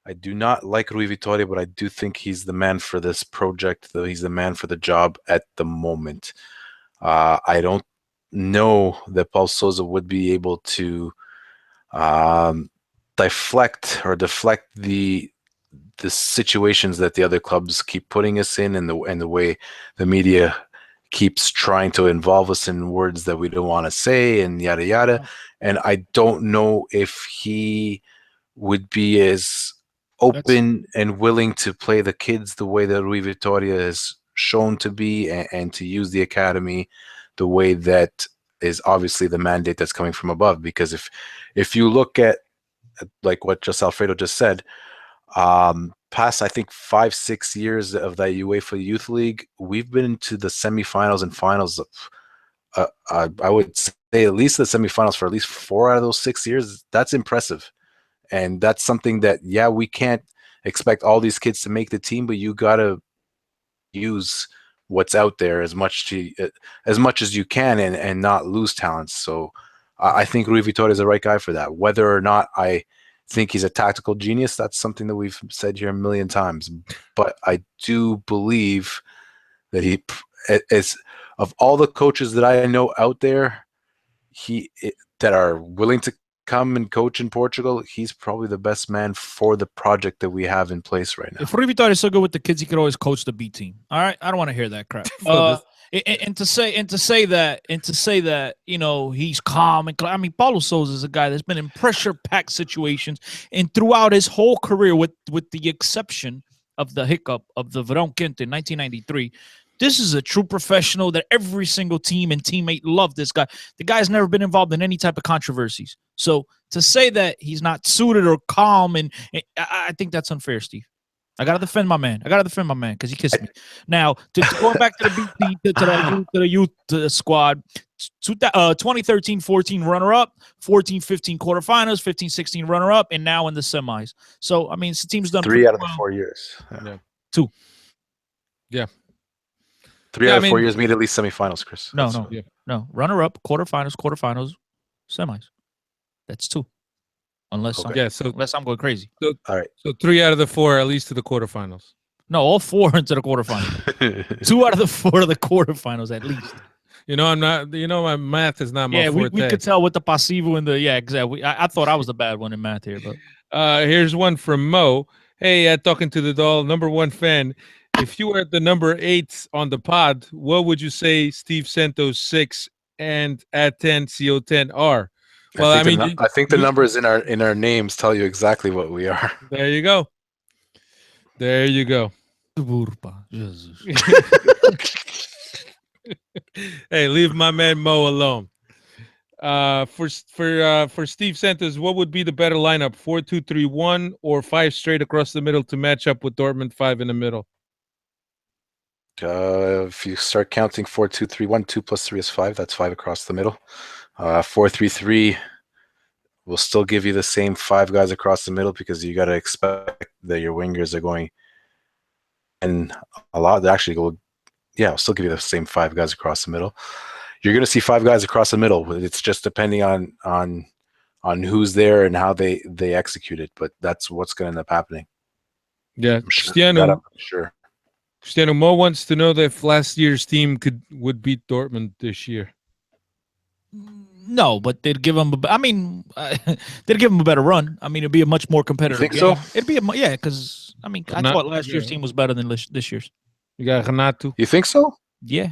I do not like Rui Vitória, but I do think he's the man for this project, though he's the man for the job at the moment. I don't know that Paulo Sousa would be able to deflect the situations that the other clubs keep putting us in, and the way the media keeps trying to involve us in words that we don't want to say and yada yada. And I don't know if he would be as open and willing to play the kids the way that Rui Vitória is shown to be, and to use the academy the way that is obviously the mandate that's coming from above. Because if you look at like what just Alfredo just said, past I think 5-6 years of that UEFA Youth League, we've been to the semifinals and finals of I would say at least the semifinals for at least 4 out of those 6 years. That's impressive. And that's something that, yeah, we can't expect all these kids to make the team, but you gotta use what's out there as much as you can, and not lose talents. So I think Rui Vitória is the right guy for that. Whether or not I think he's a tactical genius, that's something that we've said here a million times. But I do believe that he is, of all the coaches that I know out there, that are willing to come and coach in Portugal, he's probably the best man for the project that we have in place right now. If Rui Vitória is so good with the kids, he could always coach the B team. All right, I don't want to hear that crap. And to say that, you know, he's calm and I mean, Paulo Sousa is a guy that's been in pressure-packed situations, and throughout his whole career, with the exception of the hiccup of the Verão Quente in 1993. This is a true professional that every single team and teammate love this guy. The guy's never been involved in any type of controversies. So to say that he's not suited or calm, and I think that's unfair, Steve. I gotta defend my man. Because he kissed me. Now, going back to the BT, to the youth squad, 2013-14 runner-up, 14-15 quarterfinals, 15-16 runner-up, and now in the semis. So, I mean, the team's done 3 out of the well. 4 years. Yeah. 2. Yeah. 3 out of 4 years made at least semifinals, Chris. No. Runner-up, quarterfinals, semis. That's 2. Unless I'm going crazy. So, all right. So 3 out of the 4 at least to the quarterfinals. No, all 4 into the quarterfinals. 2 out of the 4 to the quarterfinals at least. I'm not. My math is not my forte. We could tell with the pasivo and the exactly. I thought I was the bad one in math here, but here's one from Mo. Hey, talking to the doll, number 1 fan. If you were at the number 8 on the pod, what would you say Steve Santos 6 and at 10 CO10 are? Well, I think the numbers in our names tell you exactly what we are. There you go. Hey, leave my man Mo alone. For Steve Santos, what would be the better lineup? 4-2-3-1 or 5 straight across the middle to match up with Dortmund 5 in the middle? If you start counting 4-2-3-1, 2 plus 3 is 5. That's 5 across the middle. 4-3-3 will still give you the same 5 guys across the middle because you got to expect that your wingers are going, and a lot they actually go. Yeah, I'll still give you the same 5 guys across the middle. You're going to see 5 guys across the middle. It's just depending on who's there and how they execute it. But that's what's going to end up happening. Yeah, I'm sure. Cristiano Mo wants to know if last year's team would beat Dortmund this year. No, but they'd give them. They'd give them a better run. I mean, it'd be a much more competitive. You think so? It'd be because I thought last year's team was better than this year's. You got Renato. You think so? Yeah,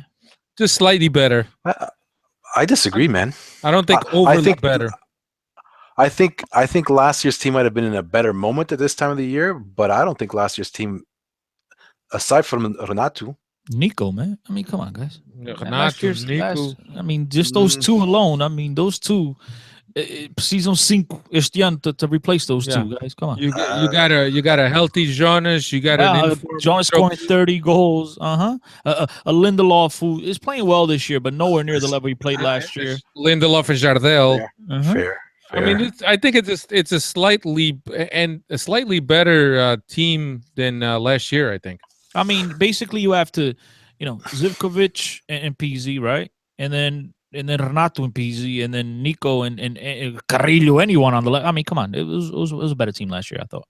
just slightly better. I disagree, man. I don't think overly better. I think last year's team might have been in a better moment at this time of the year, but I don't think last year's team, aside from Renato. Nico, man. I mean, come on, guys. Renato, Nico. Just those 2 alone. Those 2. Season 5 este ano to replace those 2 guys. Come on. You got a healthy Jonas. You got Jonas scoring 30 goals. A Lindelof who is playing well this year, but nowhere near the level he played last year. Lindelof and Jardel. Fair. I mean, I think it's a slightly better team than last year. I think. I mean, basically, you have to, Zivkovic and Pizzi, right? And then Renato and Pizzi, and then Nico and Carrillo, anyone on the left. I mean, come on, it was a better team last year, I thought.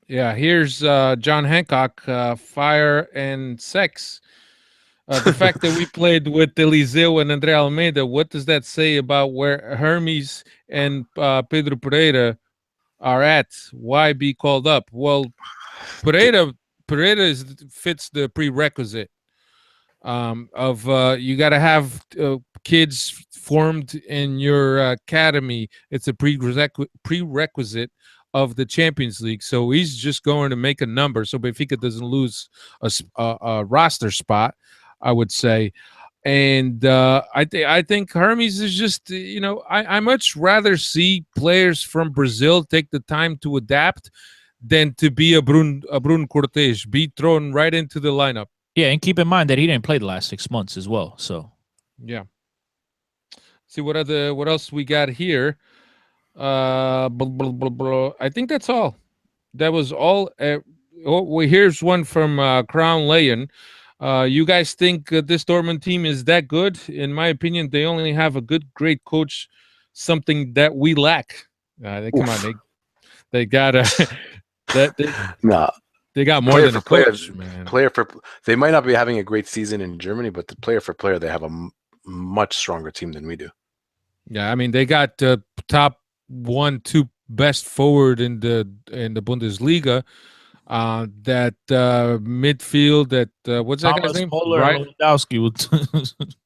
Yeah, here's John Hancock, Fire and Sex. The fact that we played with Eliseu and André Almeida, what does that say about where Hermes and Pedro Pereira are at? Why be called up? Well, Pereira fits the prerequisite of you got to have kids formed in your academy. It's a prerequisite of the Champions League. So he's just going to make a number so Benfica doesn't lose a roster spot, I would say. And I think Hermes is just, I much rather see players from Brazil take the time to adapt than to be a Bruno Cortes, be thrown right into the lineup. Yeah, and keep in mind that he didn't play the last 6 months as well. So yeah. See what else we got here. I think that's all. That was all. Here's one from Crown Lion. You guys think this Dortmund team is that good? In my opinion, they only have a great coach, something that we lack. Come on, they got a. They got more than a coach, man. They might not be having a great season in Germany, but the player for player, they have a much stronger team than we do. Yeah, I mean they got the top 1-2 best forward in the Bundesliga. That midfield, that what's that guy's name? Lewandowski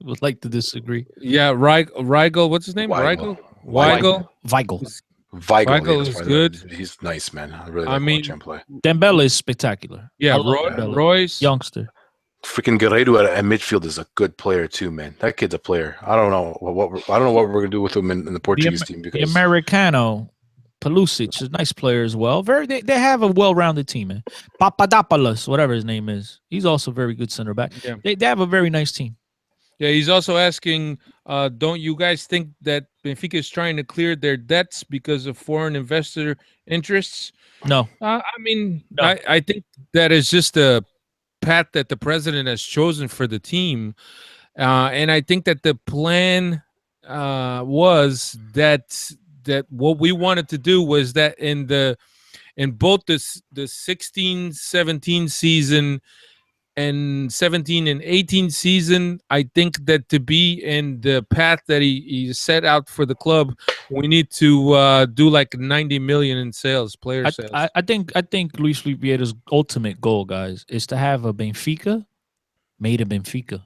would like to disagree. Yeah, Weigl. What's his name? Weigl. Weigl is good. He's nice, man. I really like watching him play. Dembele is spectacular. Yeah, Royce, youngster. Freaking Guerreiro at midfield is a good player too, man. That kid's a player. I don't know what we're gonna do with him in the Portuguese team because the Americano Pulisic is a nice player as well. They have a well-rounded team, man. Papadopoulos, whatever his name is, he's also a very good center back. Yeah. They have a very nice team. Yeah, he's also asking, don't you guys think that Benfica is trying to clear their debts because of foreign investor interests? No, I mean, No. I think that is just a path that the president has chosen for the team. And I think that the plan was that what we wanted to do was that in both the 16-17 season and 17 and 18 season, I think that to be in the path that he set out for the club, we need to do like 90 million in sales, player sales. I think Luis Vieira's ultimate goal, guys, is to have a Benfica made in Benfica.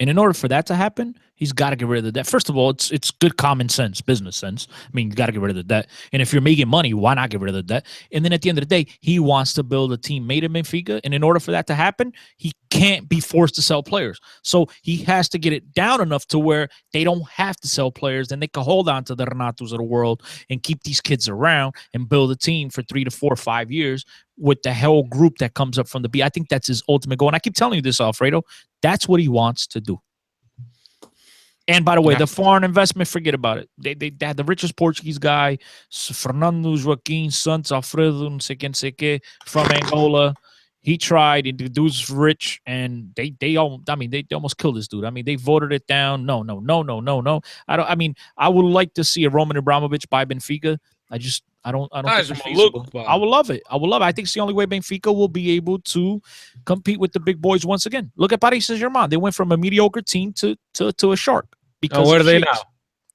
And in order for that to happen, he's got to get rid of the debt. First of all, it's good common sense, business sense. I mean, you got to get rid of the debt. And if you're making money, why not get rid of the debt? And then at the end of the day, he wants to build a team made in Benfica. And in order for that to happen, he can't be forced to sell players. So he has to get it down enough to where they don't have to sell players. Then they can hold on to the Renatos of the world and keep these kids around and build a team for 3 to 4 or 5 years with the whole group that comes up from the B. I think that's his ultimate goal. And I keep telling you this, Alfredo. That's what he wants to do. And by the way, the foreign investment, forget about it. They had the richest Portuguese guy, Fernando Joaquim Santos Alfredo, não sei quem, from Angola. He tried, and the dude's rich, and they almost killed this dude. I mean, they voted it down. No. I would like to see a Roman Abramovich buy Benfica. I don't think it's feasible. I would love it. I think it's the only way Benfica will be able to compete with the big boys once again. Look at Paris Saint-Germain. They went from a mediocre team to a shark. Because where are they now?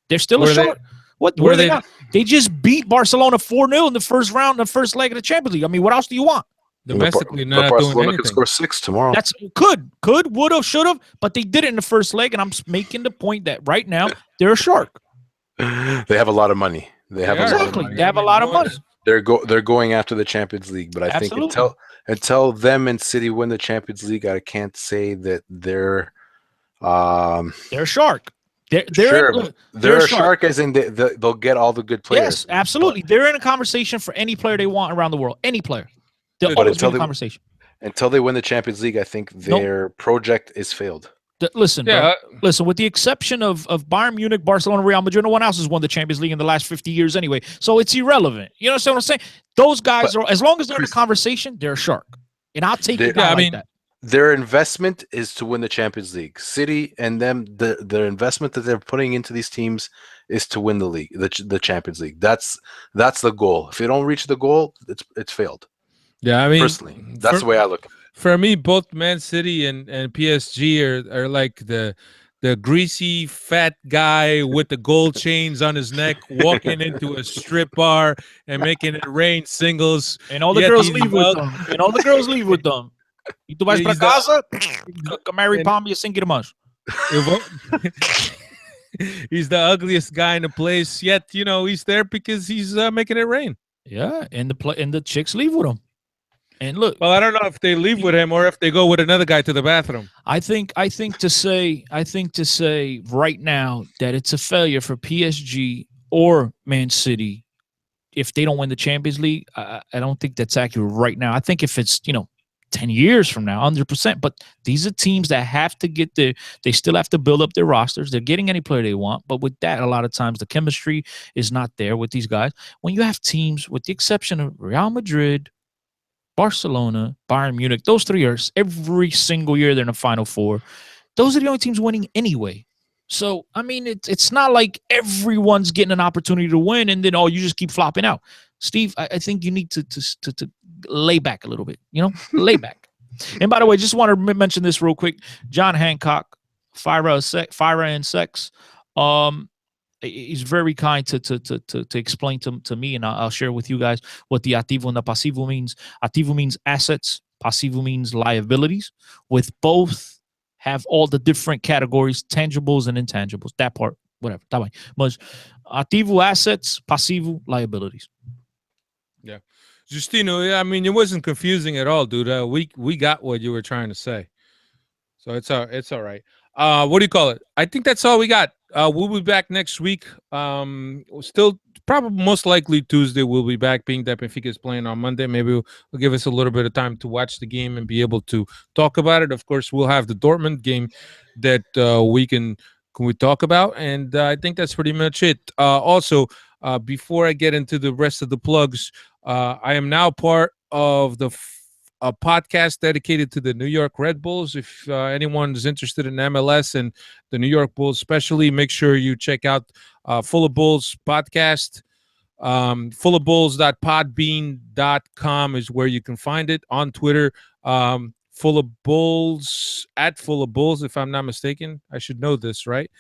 They're still a shark. Where are they now? They just beat Barcelona 4-0 in the first round, the first leg of the Champions League. I mean, what else do you want? Domestically, not Barcelona doing anything. could score 6 tomorrow. That's would have, should have, but they did it in the first leg. And I'm making the point that right now they're a shark. They have a lot of money. They have They have a lot of money. They're going after the Champions League, but I think until them and City win the Champions League, I can't say that they're a shark. They're a shark, as in they'll get all the good players. Yes, absolutely. They're in a conversation for any player they want around the world. Any player. They'll always be in a conversation. Until they win the Champions League, I think their project is failed. Listen, listen, with the exception of Bayern Munich, Barcelona, Real Madrid, no one else has won the Champions League in the last 50 years anyway. So it's irrelevant. You understand what I'm saying? Those guys are, as long as they're in a conversation, they're a shark. And I'll take it like that. Their investment is to win the Champions League. City and them, the investment that they're putting into these teams is to win the league, the Champions League. That's the goal. If they don't reach the goal, it's failed. Yeah, I mean, personally, that's the way I look at it. For me, both Man City and PSG are like the greasy fat guy with the gold chains on his neck walking into a strip bar and making it rain singles. And all the girls leave with them. E tu vais para casa, Mary Palm e 5 irmãos. He's the ugliest guy in the place, yet he's there because he's making it rain. Yeah, and the chicks leave with him. And look, well, I don't know if they leave with him or if they go with another guy to the bathroom. I think to say right now that it's a failure for PSG or Man City if they don't win the Champions League. I don't think that's accurate right now. I think if it's 10 years from now, 100%. But these are teams that have to they still have to build up their rosters. They're getting any player they want. But with that, a lot of times the chemistry is not there with these guys. When you have teams, with the exception of Real Madrid, Barcelona, Bayern Munich, those three are every single year they're in the Final Four. Those are the only teams winning anyway. So, I mean, it's not like everyone's getting an opportunity to win and then, you just keep flopping out. Steve, I think you need to lay back a little bit, lay back. And by the way, just want to mention this real quick. John Hancock, Fire and Sex, he's very kind to explain to me, and I'll share with you guys what the ativo and the pasivo means. Ativo means assets. Pasivo means liabilities. With both, have all the different categories, tangibles and intangibles. That part, whatever. Tá bem. Mas ativo, assets, passivo, liabilities. Yeah. Justino, I mean, it wasn't confusing at all, dude. We got what you were trying to say. So it's all right. What do you call it? I think that's all we got. We'll be back next week. Still, probably most likely Tuesday. We'll be back, being that Benfica is playing on Monday. Maybe we'll give us a little bit of time to watch the game and be able to talk about it. Of course, we'll have the Dortmund game that we can we talk about, and I think that's pretty much it. Also, before I get into the rest of the plugs, I am now part of a podcast dedicated to the New York Red Bulls. If anyone is interested in MLS and the New York Bulls, especially, make sure you check out Full of Bulls podcast. Fullofbulls.podbean.com is where you can find it. On Twitter, Full of Bulls, at Full of Bulls, if I'm not mistaken. I should know this, right?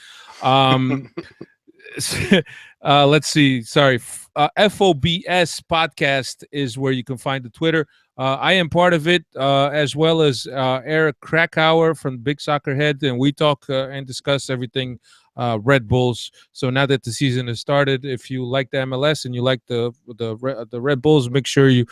Let's see. Sorry. FOBS podcast is where you can find the Twitter. I am part of it, as well as Eric Krakauer from Big Soccer Head, and we talk and discuss everything Red Bulls. So now that the season has started, if you like the MLS and you like the Red Bulls, make sure you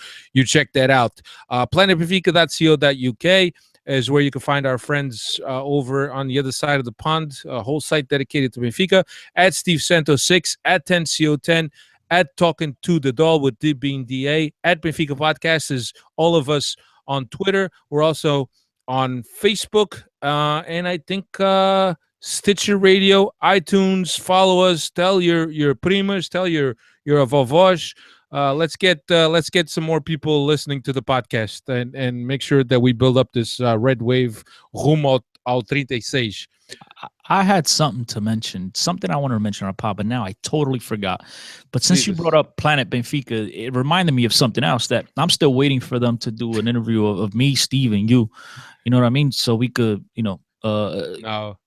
check that out. planetbenfica.co.uk is where you can find our friends over on the other side of the pond, a whole site dedicated to Benfica, at Steve Santos 6, at 10CO10, at Talking to the Doll with D being DA, at Benfica Podcast is all of us on Twitter. We're also on Facebook, and I think Stitcher Radio, iTunes. Follow us. Tell your primas, tell your vovós. Let's get some more people listening to the podcast, and make sure that we build up this red wave rumo ao 36. I had something to mention, something I wanted to mention on our pod, but now I totally forgot. But since you brought up Planet Benfica, it reminded me of something else that I'm still waiting for them to do an interview of me, Steve, and you. You know what I mean? So we could, No. no,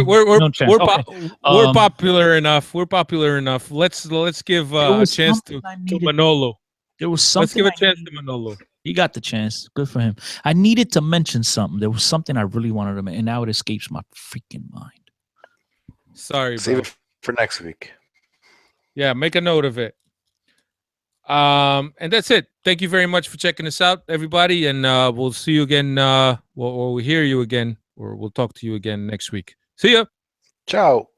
we're no chance. Okay. we're popular enough. We're popular enough. Let's give a chance to Manolo. There was something. Let's give a chance to Manolo. He got the chance. Good for him. I needed to mention something. There was something I really wanted to mention, and now it escapes my freaking mind. Sorry, Save bro. it for next week. Yeah, make a note of it. And that's it. Thank you very much for checking us out, everybody, and we'll see you again. We'll hear you again, or we'll talk to you again next week. See ya. Ciao.